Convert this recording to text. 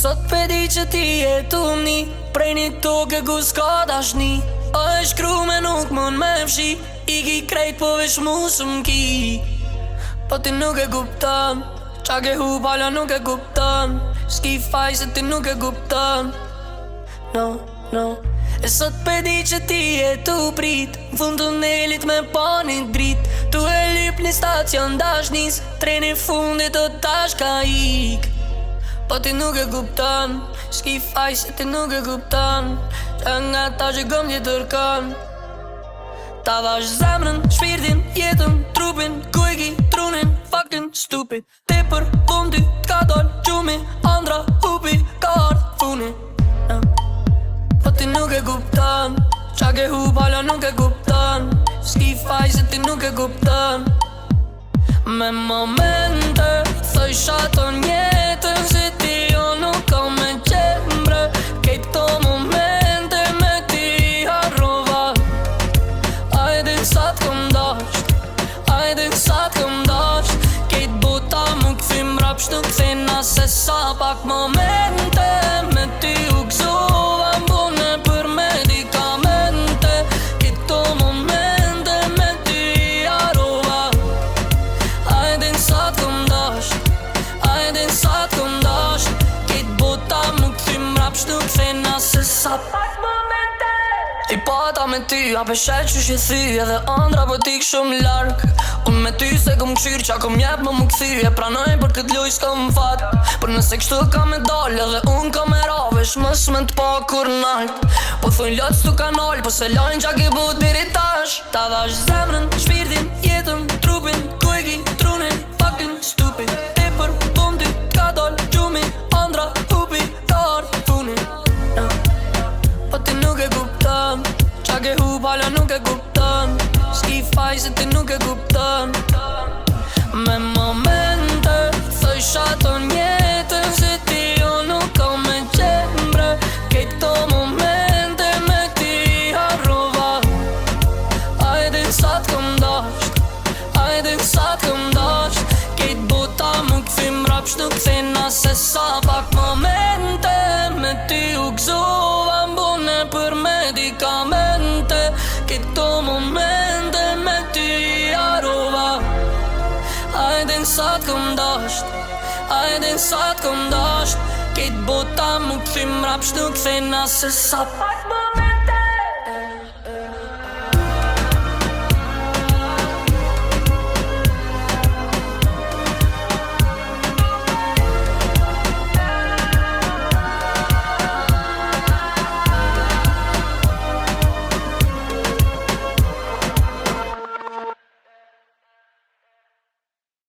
Sot pedi që ti jetuni prej një toke ku s'ka dashni. A e shkrume nuk mën me fshi, i ki krejt po vesh mu s'mki. Po ti nuk e kupton, qa ke hu pala nuk e kupton. S'ki faj se ti nuk e kupton. No, no. E sot pedi që ti jetu prit në fund tunelit me pa një drit. Tu e lyp një stacion dashnis, treni fundit o tash ka ik. Po ti nuk e kupton, s'ki faj se ti nuk e kupton. Qa nga ta që gëm një tërkon. Ta vash zemrën, shpirtin, jetën, trupin, ku e ki trunin, fucking stupid. Ti për fundi, t'ka dol gjumi, andra hupi, ka ardh funi. Po ti nuk e kupton, qa ke hu pala nuk e kupton. S'ki faj se ti nuk e kupton. Me momente, thoj shaton jetën, si ti jo nuk ka me qembre. Kejt këto momente me ti harrova. Ajde sa t'kom dasht, ajde sa t'kom dasht. Kejt bota mu këthim rapsh nuk thina se sa pak momente me ti u gzova mbune për medikamente. Kejt këto momente me ti harrova. Ajde sa t'kom dasht, ajde sa t'kom dasht. Kejt bota mu këthim rapsh nuk thina se sa pak momente. I pata me ty, a peshet që shi edhe andra po t'ik shumë larg. Unë me ty se kom këshyr qa kom jep më këthy. E pranoj për këtë loj s'kom fat, për nëse kështu ka me dal edhe unë ka me ravesh mës me t'pa kur nalt. Po thuj lot s'tu kanal, po se lajnë qa ki bu diri tash. Ta vash zemrën, shpirtin, jetën, trupin, ku e ki trunin, fucking stupid. Ti për fundi, t'ka dol gjumi, andra hupi, ka ardh funi. Po ti nuk e kupton, qa ke hu pala nuk e kupton. S'ki faj se ti nuk e kupton. Me momente, thoj shaton jetën, si ti jo nuk ka me qembre. Kejt këto momente me ti harrova. Ajde sa t'kom dasht, ajde sa t'kom dasht. Kejt bota mu këthim rapsh nuk thina se sa pak momente me ti u gzova mbune për medikamente. Kejt këto momente me ti harrova. Ajde sa t'kom dasht, ajde sa t'kom dasht. Kejt bota mu këthim rapsh nuk thina se sa pak momente.